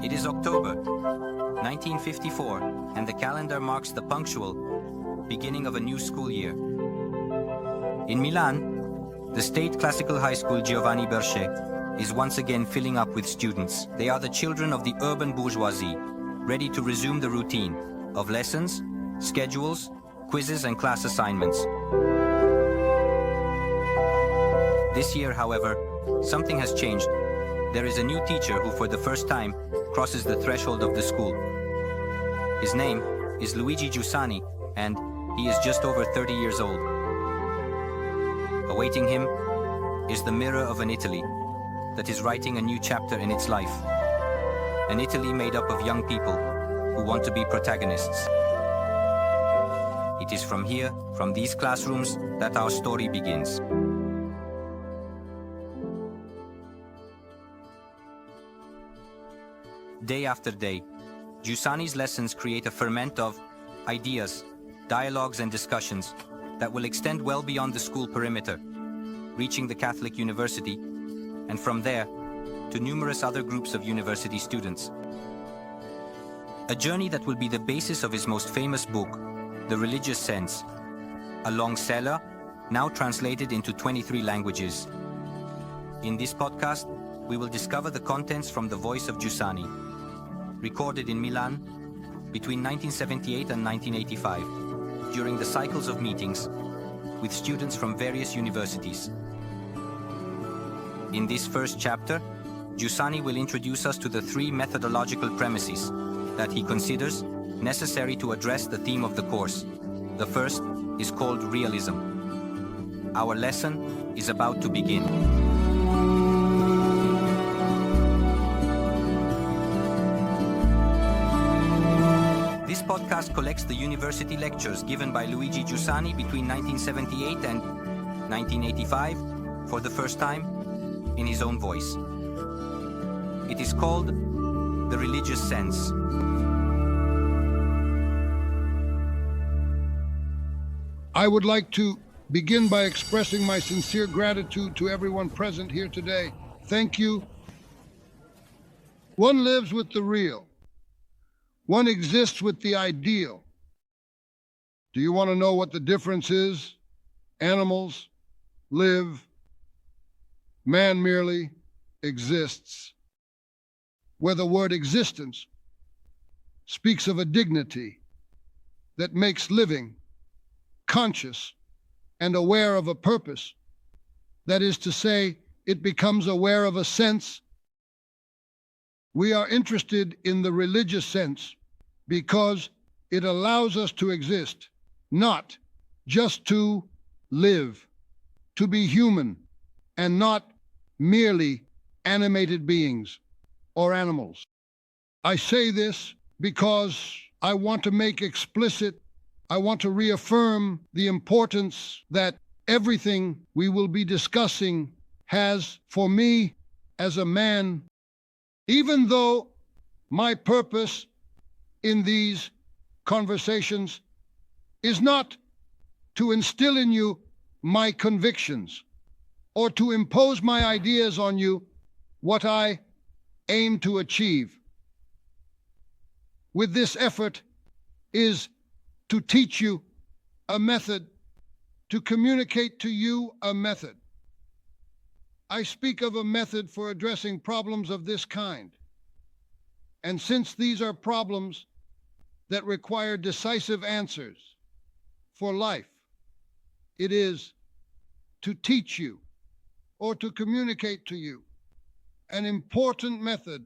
It is October 1954, and the calendar marks the punctual beginning of a new school year. In Milan, the State Classical High School Giovanni Berchet is once again filling up with students. They are the children of the urban bourgeoisie, ready to resume the routine of lessons, schedules, quizzes, and class assignments. This year, however, something has changed. There is a new teacher who, for the first time, crosses the threshold of the school. His name is Luigi Giussani, and he is just over 30 years old. Awaiting him is the mirror of an Italy that is writing a new chapter in its life. An Italy made up of young people who want to be protagonists. It is from here, from these classrooms, that our story begins. Day after day, Giussani's lessons create a ferment of ideas, dialogues, and discussions that will extend well beyond the school perimeter, reaching the Catholic University, and from there to numerous other groups of university students. A journey that will be the basis of his most famous book, The Religious Sense, a long seller, now translated into 23 languages. In this podcast, we will discover the contents from the voice of Giussani, recorded in Milan between 1978 and 1985, during the cycles of meetings with students from various universities. In this first chapter, Giussani will introduce us to the three methodological premises that he considers necessary to address the theme of the course. The first is called Realism. Our lesson is about to begin. This podcast collects the university lectures given by Luigi Giussani between 1978 and 1985 for the first time in his own voice. It is called The Religious Sense. I would like to begin by expressing my sincere gratitude to everyone present here today. Thank you. One lives with the real. One exists with the ideal. Do you want to know what the difference is? Animals live. Man merely exists. Where the word existence speaks of a dignity that makes living conscious and aware of a purpose. That is to say, it becomes aware of a sense. We are interested in the religious sense because it allows us to exist, not just to live, to be human, and not merely animated beings or animals. I say this because I want to make explicit, I want to reaffirm the importance that everything we will be discussing has for me as a man. Even though my purpose in these conversations is not to instill in you my convictions or to impose my ideas on you, what I aim to achieve with this effort is to teach you a method, to communicate to you a method. I speak of a method for addressing problems of this kind. And since these are problems that require decisive answers for life, it is to teach you or to communicate to you an important method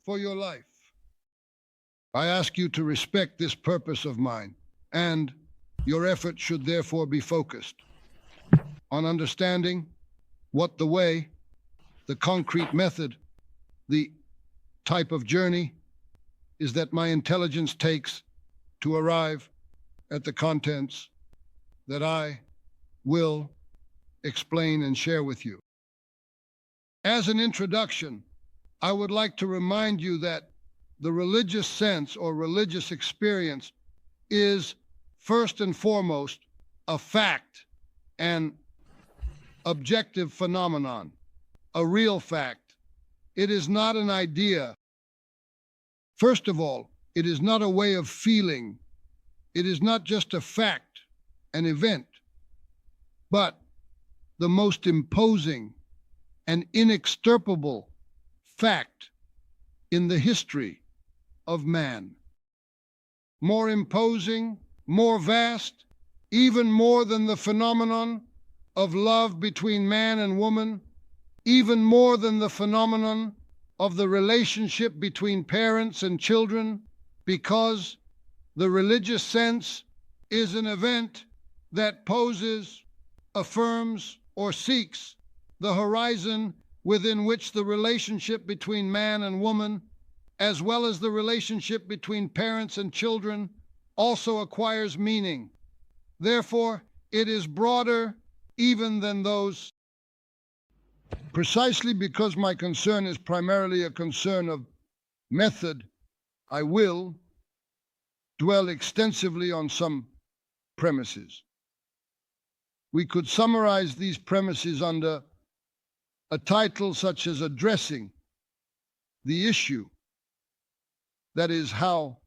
for your life. I ask you to respect this purpose of mine, and your effort should therefore be focused on understanding what the way, the concrete method, the type of journey is that my intelligence takes to arrive at the contents that I will explain and share with you. As an introduction, I would like to remind you that the religious sense or religious experience is first and foremost a fact, an objective phenomenon, a real fact. It is not an idea First of all, it is not a way of feeling. It is not just a fact, an event, but the most imposing and inextirpable fact in the history of man. More imposing, more vast, even more than the phenomenon of love between man and woman, even more than the phenomenon of the relationship between parents and children, because the religious sense is an event that poses, affirms, or seeks the horizon within which the relationship between man and woman, as well as the relationship between parents and children, also acquires meaning. Therefore, it is broader even than those. Precisely because my concern is primarily a concern of method, I will dwell extensively on some premises. We could summarize these premises under a title such as addressing the issue, that is, how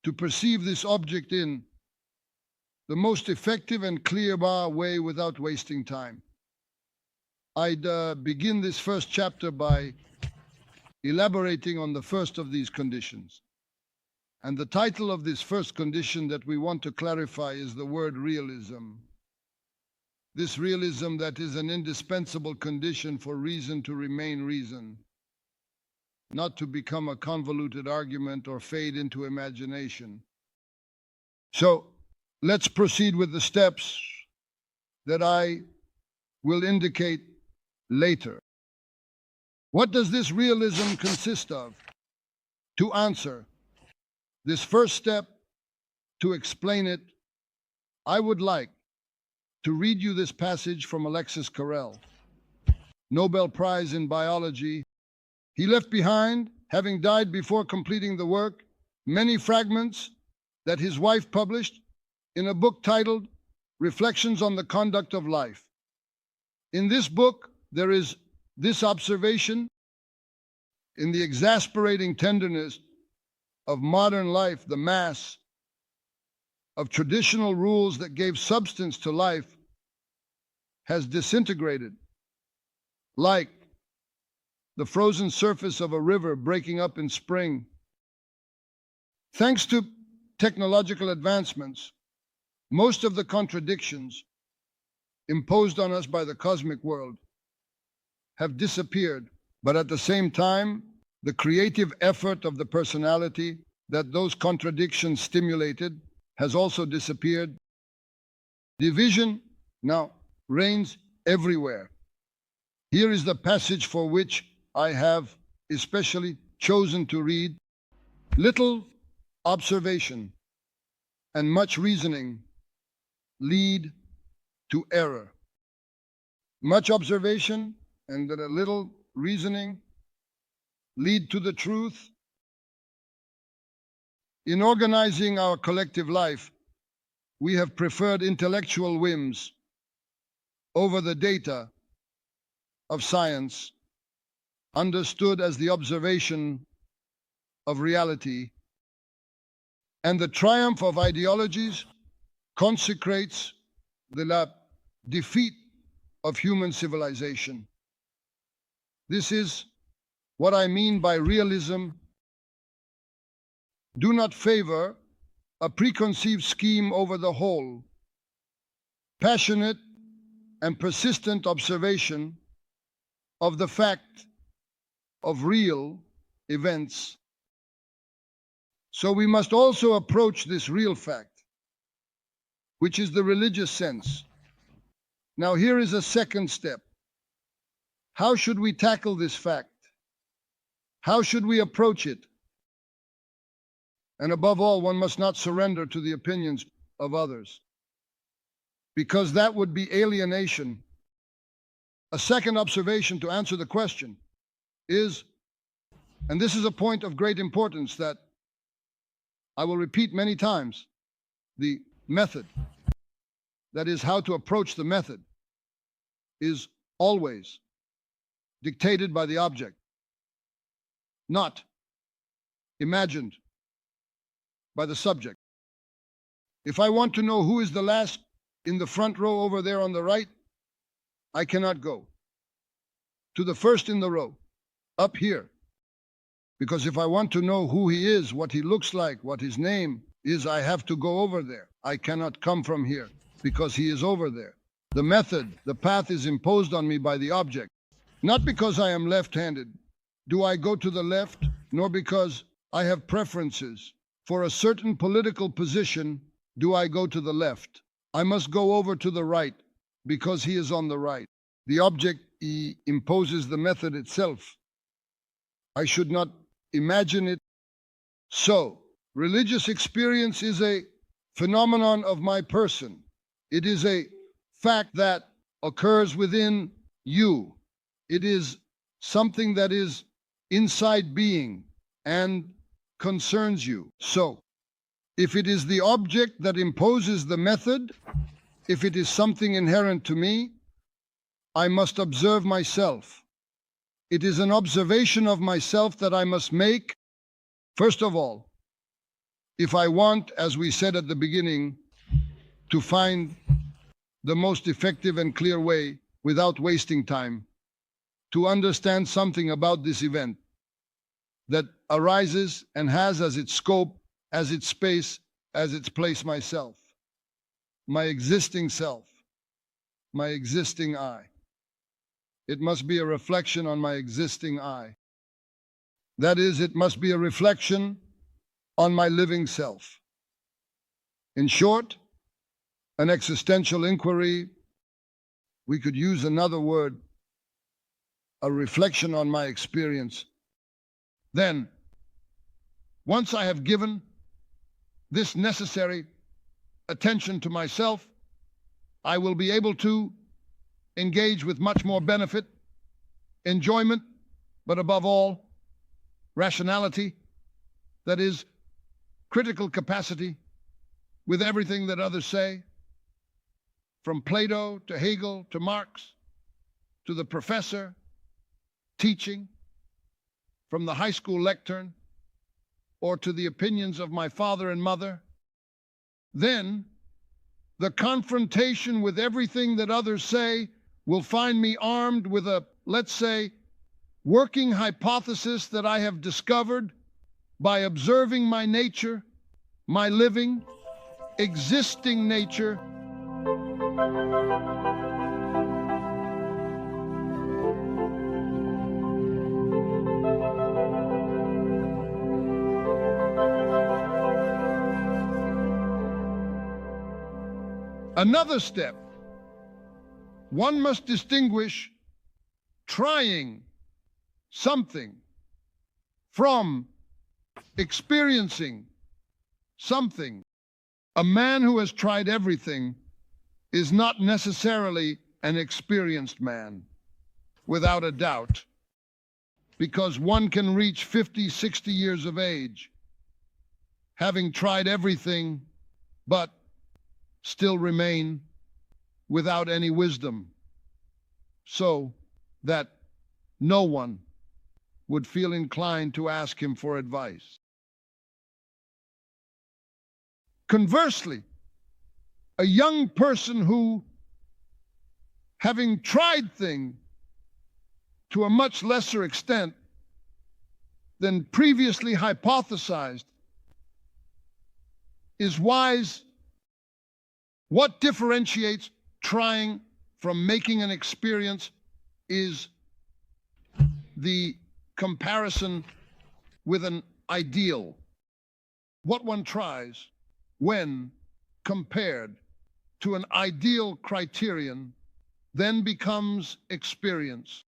to perceive this object in the most effective and clear way without wasting time. I'd begin this first chapter by elaborating on the first of these conditions. And the title of this first condition that we want to clarify is the word realism. This realism that is an indispensable condition for reason to remain reason, not to become a convoluted argument or fade into imagination. So let's proceed with the steps that I will indicate later. What does this realism consist of? To answer this first step, to explain it, I would like to read you this passage from Alexis Carrel, Nobel Prize in Biology. He left behind, having died before completing the work, many fragments that his wife published in a book titled Reflections on the Conduct of Life. In this book, there is this observation: in the exasperating tenderness of modern life, the mass of traditional rules that gave substance to life has disintegrated, like the frozen surface of a river breaking up in spring. Thanks to technological advancements, most of the contradictions imposed on us by the cosmic world have disappeared, but at the same time, the creative effort of the personality that those contradictions stimulated has also disappeared. Division now reigns everywhere. Here is the passage for which I have especially chosen to read. Little observation and much reasoning lead to error. Much observation and a little reasoning lead to the truth. In organizing our collective life, we have preferred intellectual whims over the data of science, understood as the observation of reality, and the triumph of ideologies consecrates the defeat of human civilization. This is what I mean by realism. Do not favor a preconceived scheme over the whole. Passionate and persistent observation of the fact of real events. So we must also approach this real fact, which is the religious sense. Now here is a second step. How should we tackle this fact? How should we approach it? And above all, one must not surrender to the opinions of others, because that would be alienation. A second observation to answer the question is, and this is a point of great importance that I will repeat many times, the method, that is, how to approach the method, is always dictated by the object, not imagined by the subject. If I want to know who is the last in the front row over there on the right, I cannot go to the first in the row, up here. Because if I want to know who he is, what he looks like, what his name is, I have to go over there. I cannot come from here because he is over there. The method, the path is imposed on me by the object. Not because I am left-handed. Do I go to the left? Nor because I have preferences. For a certain political position, do I go to the left? I must go over to the right because he is on the right. The object imposes the method itself. I should not imagine it. So, religious experience is a phenomenon of my person. It is a fact that occurs within you. It is something that is inside being and concerns you. So, if it is the object that imposes the method, if it is something inherent to me, I must observe myself. It is an observation of myself that I must make. First of all, if I want, as we said at the beginning, to find the most effective and clear way, without wasting time, to understand something about this event that arises and has as its scope, as its space, as its place myself, my existing self, my existing I. It must be a reflection on my existing I. That is, it must be a reflection on my living self. In short, an existential inquiry, we could use another word, a reflection on my experience. Then, once I have given this necessary attention to myself, I will be able to engage with much more benefit, enjoyment, but above all, rationality, that is, critical capacity, with everything that others say, from Plato to Hegel to Marx, to the professor teaching, from the high school lectern, or to the opinions of my father and mother. Then, the confrontation with everything that others say will find me armed with a, let's say, working hypothesis that I have discovered by observing my nature, my living, existing nature. Another step, one must distinguish trying something from experiencing something. A man who has tried everything is not necessarily an experienced man, without a doubt, because one can reach 50, 60 years of age, having tried everything, but still remain without any wisdom, so that no one would feel inclined to ask him for advice. Conversely, a young person who, having tried things to a much lesser extent than previously hypothesized, is wise. What differentiates trying from making an experience is the comparison with an ideal. What one tries when compared to an ideal criterion then becomes experience.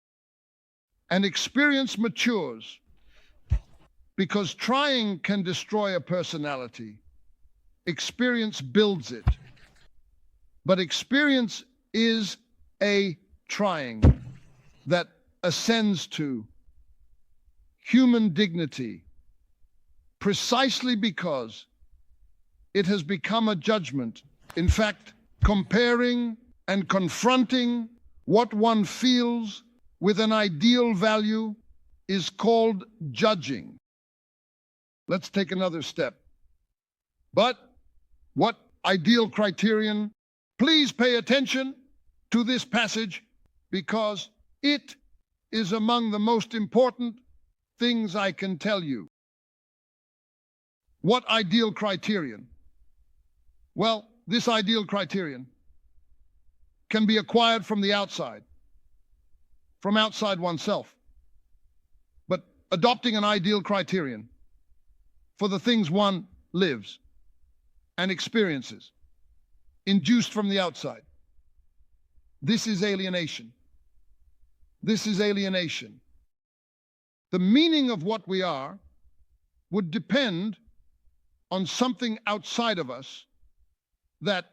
And experience matures because trying can destroy a personality. Experience builds it. But experience is a trying that ascends to human dignity precisely because it has become a judgment. In fact, comparing and confronting what one feels with an ideal value is called judging. let's take another step. But what ideal criterion? Please pay attention to this passage because it is among the most important things I can tell you. What ideal criterion? Well, this ideal criterion can be acquired from the outside, from outside oneself. But adopting an ideal criterion for the things one lives and experiences, induced from the outside, this is alienation. This is alienation. The meaning of what we are would depend on something outside of us that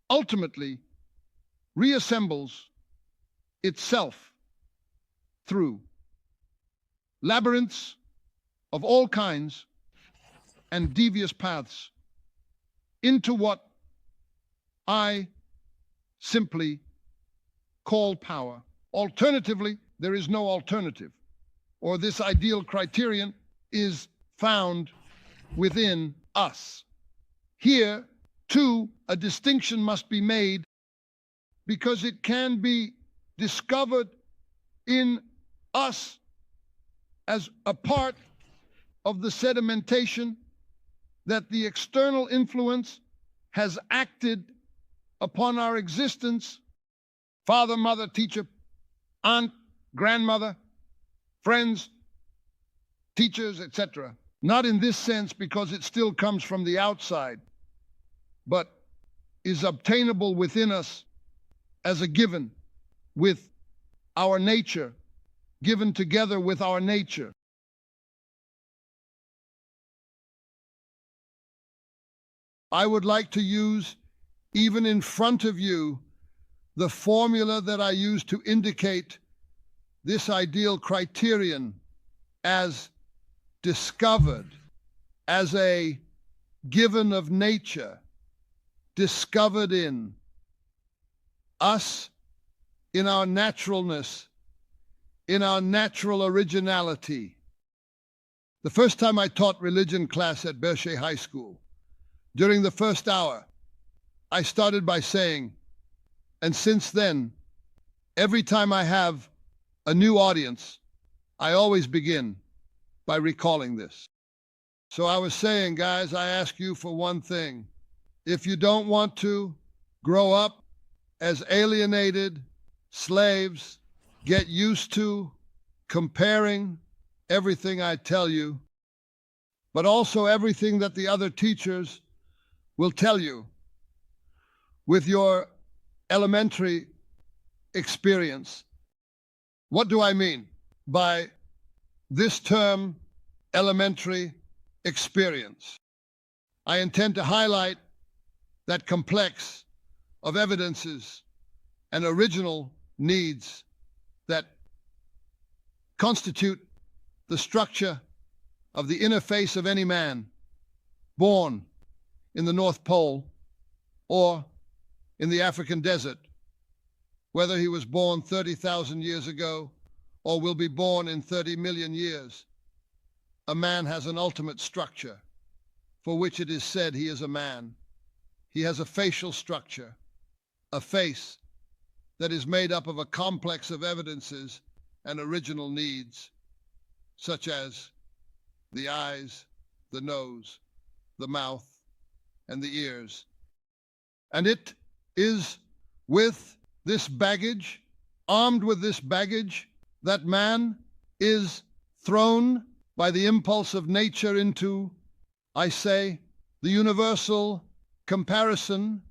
ultimately reassembles itself through labyrinths of all kinds and devious paths into what I simply call power. Alternatively, there is no alternative, or this ideal criterion is found within us. Here, too, a distinction must be made because it can be discovered in us as a part of the sedimentation that the external influence has acted upon our existence. Father, mother, teacher, aunt, grandmother, friends, teachers, etc. Not in this sense because it still comes from the outside, but is obtainable within us as a given with our nature, given together with our nature. I would like to use, even in front of you, the formula that I use to indicate this ideal criterion as discovered, as a given of nature, discovered in us, in our naturalness, in our natural originality. The first time I taught religion class at Berchet High School, during the first hour, I started by saying, and since then, every time I have a new audience, I always begin by recalling this. So I was saying, guys, I ask you for one thing. If you don't want to grow up as alienated slaves, get used to comparing everything I tell you, but also everything that the other teachers will tell you with your elementary experience. What do I mean by this term, elementary experience? I intend to highlight that complex of evidences and original needs that constitute the structure of the inner face of any man born in the North Pole or in the African desert, whether he was born 30,000 years ago or will be born in 30 million years. A man has an ultimate structure for which it is said he is a man. He has a facial structure, a face that is made up of a complex of evidences and original needs, such as the eyes, the nose, the mouth, and the ears. And it is with this baggage, armed with this baggage, that man is thrown by the impulse of nature into, I say, the universal comparison,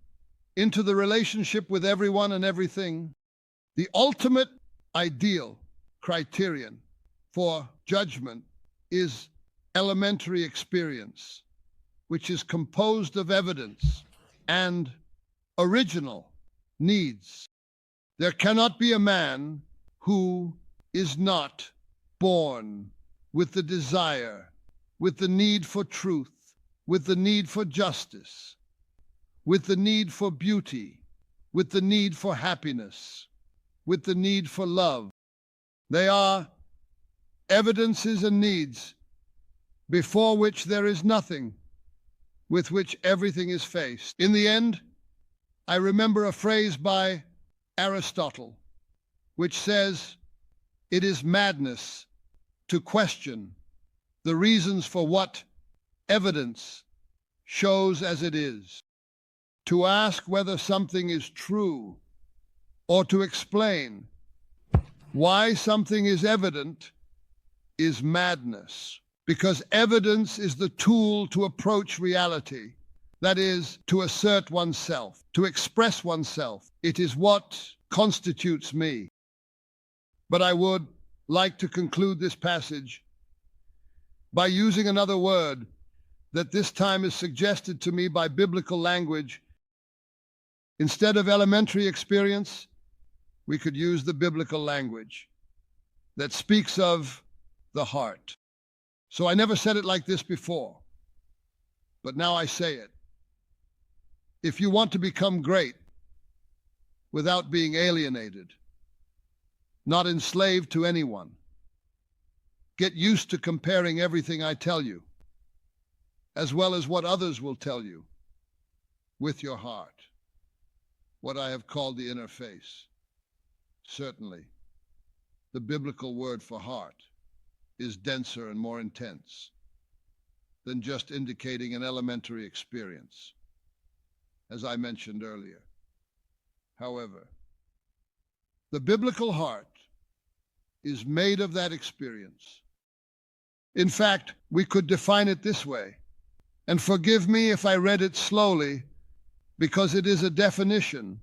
into the relationship with everyone and everything. The ultimate ideal criterion for judgment is elementary experience, which is composed of evidence and original needs. There cannot be a man who is not born with the desire, with the need for truth, with the need for justice, with the need for beauty, with the need for happiness, with the need for love. They are evidences and needs before which there is nothing, with which everything is faced. In the end, I remember a phrase by Aristotle, which says, "It is madness to question the reasons for what evidence shows as it is. To ask whether something is true or to explain why something is evident is madness, because evidence is the tool to approach reality, that is, to assert oneself, to express oneself. It is what constitutes me." But I would like to conclude this passage by using another word that this time is suggested to me by biblical language. Instead of elementary experience, we could use the biblical language that speaks of the heart. So I never said it like this before, but now I say it. If you want to become great without being alienated, not enslaved to anyone, get used to comparing everything I tell you, as well as what others will tell you, with your heart, what I have called the inner face. Certainly, the biblical word for heart is denser and more intense than just indicating an elementary experience, as I mentioned earlier. However, the biblical heart is made of that experience. In fact, we could define it this way, and forgive me if I read it slowly, because it is a definition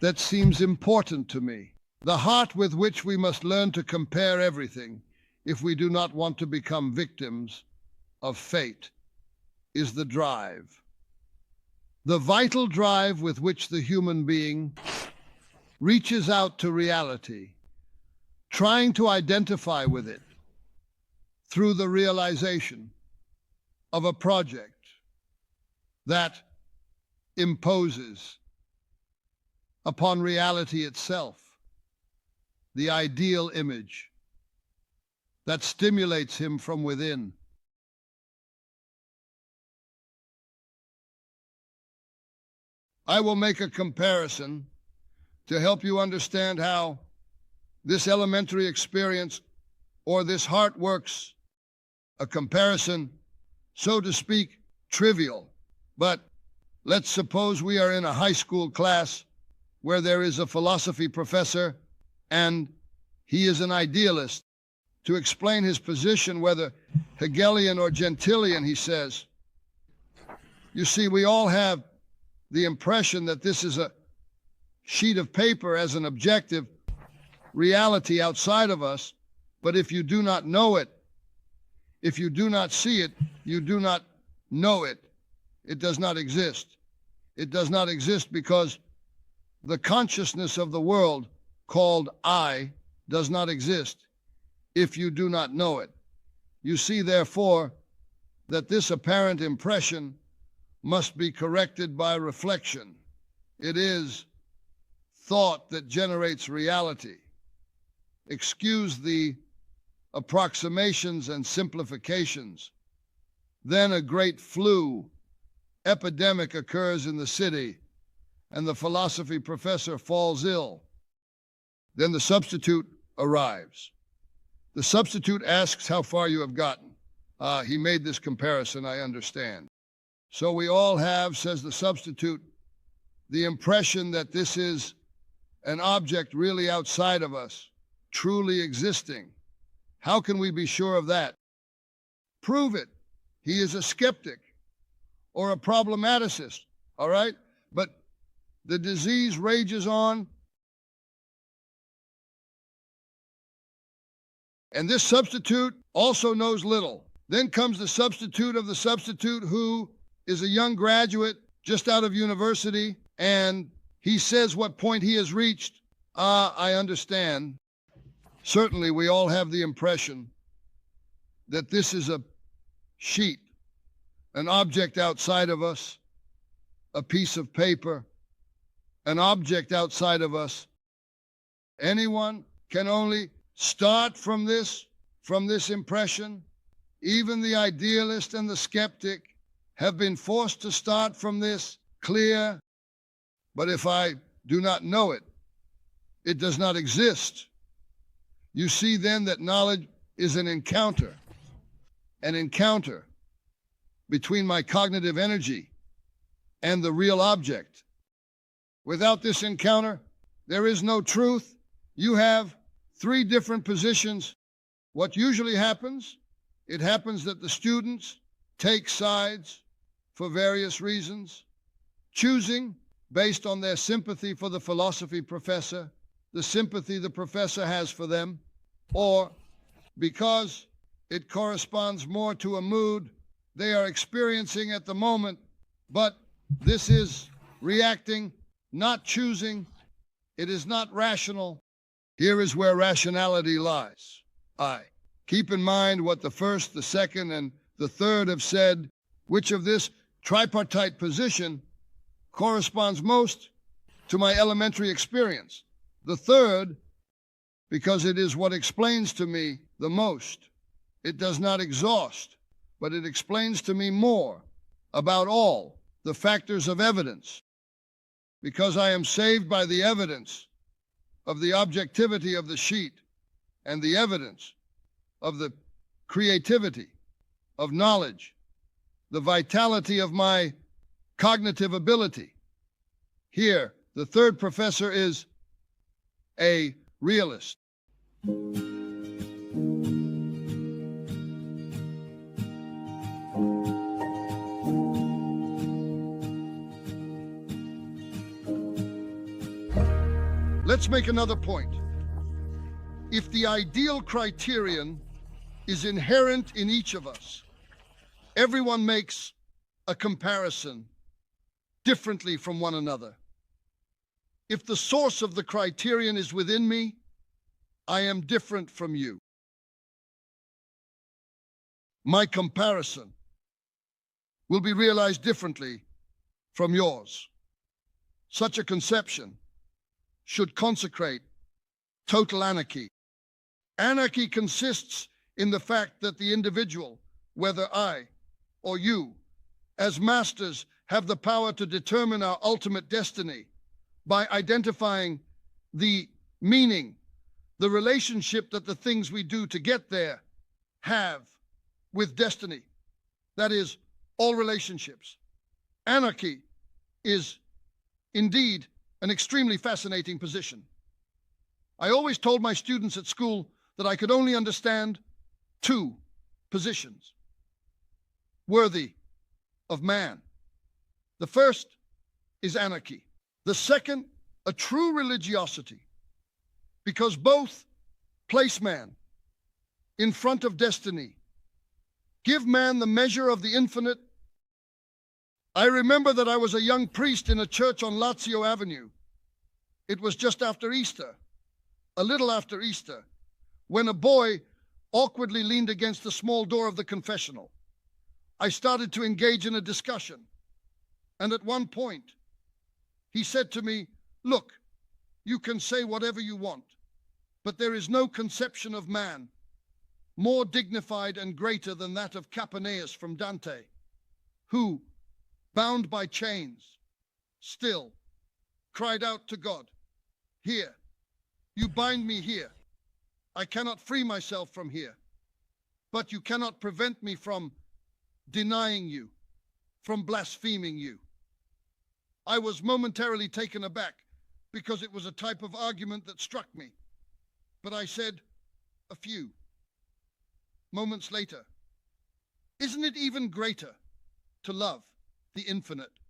that seems important to me. The heart with which we must learn to compare everything if we do not want to become victims of fate is the drive. The vital drive with which the human being reaches out to reality, trying to identify with it through the realization of a project that imposes upon reality itself the ideal image that stimulates him from within. I will make a comparison to help you understand how this elementary experience or this heart works. A comparison, so to speak, trivial, but let's suppose we are in a high school class where there is a philosophy professor and he is an idealist. To explain his position, whether Hegelian or Gentilian, he says, "You see, we all have the impression that this is a sheet of paper as an objective reality outside of us, but if you do not know it, if you do not see it, you do not know it. It does not exist. It does not exist because the consciousness of the world called I does not exist if you do not know it. You see, therefore, that this apparent impression must be corrected by reflection. It is thought that generates reality. Excuse the approximations and simplifications. Then a great flu epidemic occurs in the city, and the philosophy professor falls ill. Then the substitute arrives. The substitute asks how far you have gotten. He made this comparison, I understand. So we all have, says the substitute, the impression that this is an object really outside of us, truly existing. How can we be sure of that? Prove it. He is a skeptic or a problematicist, all right? But the disease rages on, and this substitute also knows little. Then comes the substitute of the substitute, who is a young graduate just out of university, and he says what point he has reached. I understand. Certainly we all have the impression that this is a sheet, an object outside of us, a piece of paper, an object outside of us. Anyone can only start from this impression Even the idealist and the skeptic have been forced to start from this clear, but if I do not know it, it does not exist. You see then that knowledge is an encounter between my cognitive energy and the real object. Without this encounter, there is no truth. You have three different positions. What usually happens, it happens that the students take sides for various reasons, choosing based on their sympathy for the philosophy professor, the sympathy the professor has for them, or because it corresponds more to a mood they are experiencing at the moment. But this is reacting, not choosing. It is not rational. Here is where rationality lies. Keep in mind what the first, the second, and the third have said, which of this tripartite position corresponds most to my elementary experience. The third, because it is what explains to me the most. It does not exhaust, but it explains to me more about all the factors of evidence, because I am saved by the evidence of the objectivity of the sheet and the evidence of the creativity of knowledge, the vitality of my cognitive ability. Here, the third professor is a realist. Let's make another point. If the ideal criterion is inherent in each of us, everyone makes a comparison differently from one another. If the source of the criterion is within me, I am different from you. My comparison will be realized differently from yours. Such a conception should consecrate total anarchy. Anarchy consists in the fact that the individual, whether I or you, as masters, have the power to determine our ultimate destiny by identifying the meaning, the relationship that the things we do to get there have with destiny. That is, all relationships. Anarchy is indeed an extremely fascinating position. I always told my students at school that I could only understand two positions worthy of man. The first is anarchy. The second, a true religiosity, because both place man in front of destiny, give man the measure of the infinite. I remember that I was a young priest in a church on Lazio Avenue. It was just after Easter, a little after Easter, when a boy awkwardly leaned against the small door of the confessional. I started to engage in a discussion, and at one point, he said to me, "Look, you can say whatever you want, but there is no conception of man more dignified and greater than that of Capaneus from Dante, who, bound by chains, still cried out to God, 'Here, you bind me here. I cannot free myself from here, but you cannot prevent me from denying you, from blaspheming you.'" I was momentarily taken aback because it was a type of argument that struck me. But I said, a few moments later, "Isn't it even greater to love the infinite?"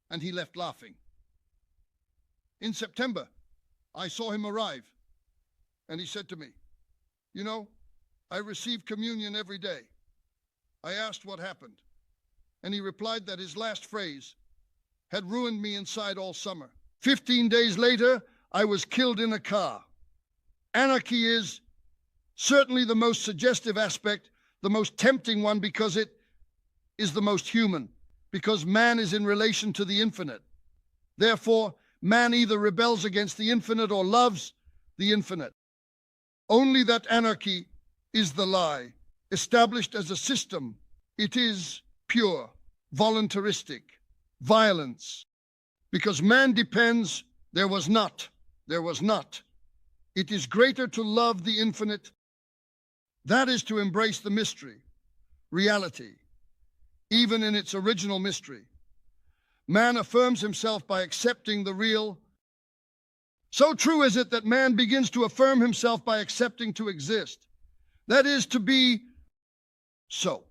And he left laughing. In September, I saw him arrive, and he said to me, "You know, I receive communion every day." I asked what happened, and he replied that his last phrase had ruined me inside all summer. 15 days later, I was killed in a car. Anarchy is certainly the most suggestive aspect, the most tempting one, because it is the most human, because man is in relation to the infinite. Therefore, man either rebels against the infinite or loves the infinite. Only that anarchy is the lie, established as a system, it is pure, voluntaristic, violence. Because man depends, there was not. It is greater to love the infinite. That is to embrace the mystery, reality, even in its original mystery. Man affirms himself by accepting the real. So true is it that man begins to affirm himself by accepting to exist. That is to be so.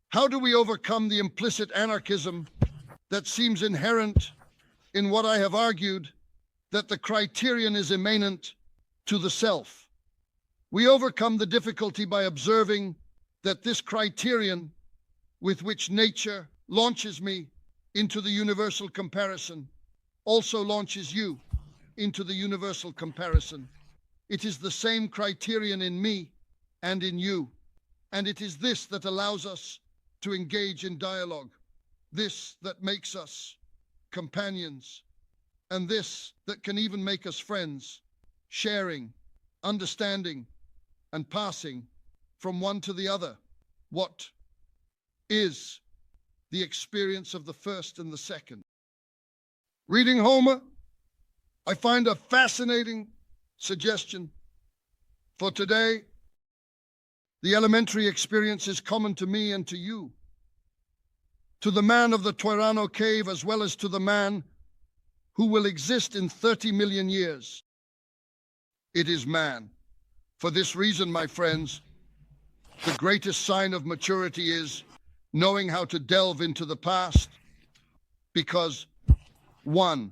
How do we overcome the implicit anarchism that seems inherent in what I have argued, that the criterion is immanent to the self? We overcome the difficulty by observing that this criterion with which nature launches me into the universal comparison also launches you into the universal comparison. It is the same criterion in me and in you, and it is this that allows us to engage in dialogue, this that makes us companions, and this that can even make us friends, sharing, understanding, and passing from one to the other what is the experience of the first and the second. Reading Homer, I find a fascinating suggestion for today. The elementary experience is common to me and to you, to the man of the Toirano cave as well as to the man who will exist in 30 million years. It is man. For this reason, my friends, the greatest sign of maturity is knowing how to delve into the past, because one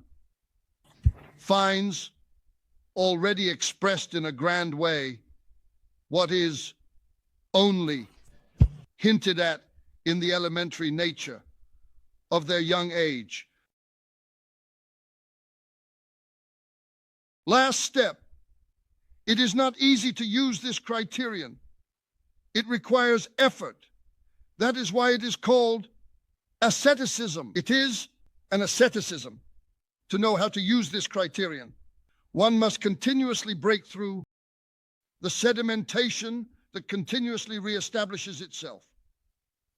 finds already expressed in a grand way what is only hinted at in the elementary nature of their young age. Last step. It is not easy to use this criterion. It requires effort. That is why it is called asceticism. It is an asceticism to know how to use this criterion. One must continuously break through the sedimentation that continuously reestablishes itself,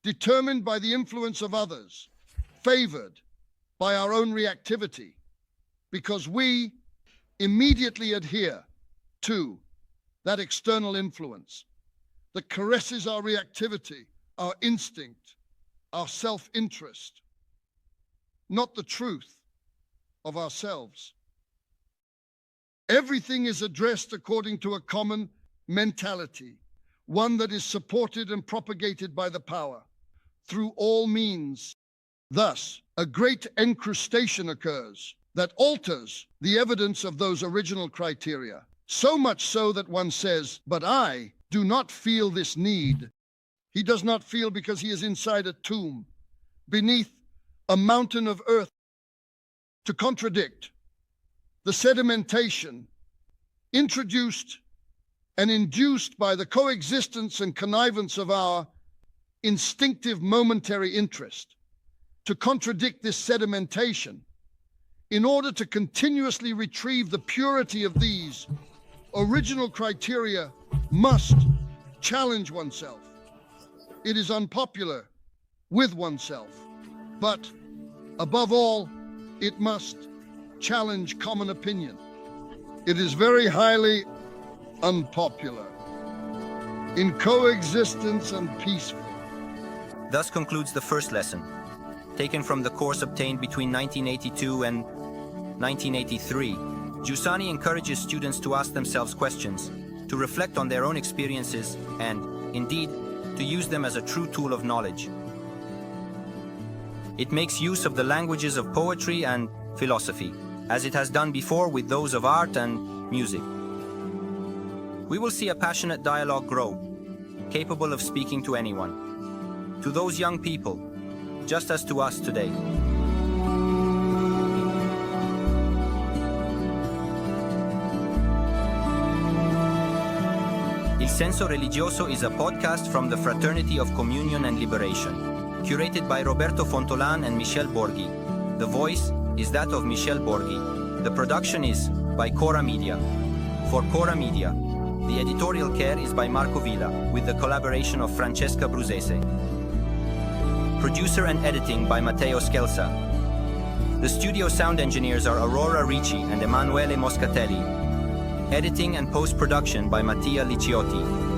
determined by the influence of others, favored by our own reactivity, because we immediately adhere to that external influence that caresses our reactivity, our instinct, our self-interest, not the truth of ourselves. Everything is addressed according to a common mentality, one that is supported and propagated by the power through all means. Thus, a great encrustation occurs that alters the evidence of those original criteria, so much so that one says, but I do not feel this need. He does not feel because he is inside a tomb, beneath a mountain of earth, to contradict the sedimentation introduced and induced by the coexistence and connivance of our instinctive momentary interest, to contradict this sedimentation in order to continuously retrieve the purity of these original criteria must challenge oneself. It is unpopular with oneself, but above all, it must challenge common opinion. It is very highly unpopular, in coexistence and peaceful. Thus concludes the first lesson, taken from the course obtained between 1982 and 1983. Giussani encourages students to ask themselves questions, to reflect on their own experiences, and, indeed, to use them as a true tool of knowledge. It makes use of the languages of poetry and philosophy, as it has done before with those of art and music. We will see a passionate dialogue grow, capable of speaking to anyone, to those young people, just as to us today. Il Senso Religioso is a podcast from the Fraternity of Communion and Liberation, curated by Roberto Fontolan and Michel Borghi. The voice is that of Michel Borghi. The production is by Cora Media. For Cora Media, The editorial care is by Marco Villa, with the collaboration of Francesca Brusese. Producer and editing by Matteo Scelsa. The studio sound engineers are Aurora Ricci and Emanuele Moscatelli. Editing and post-production by Mattia Liciotti.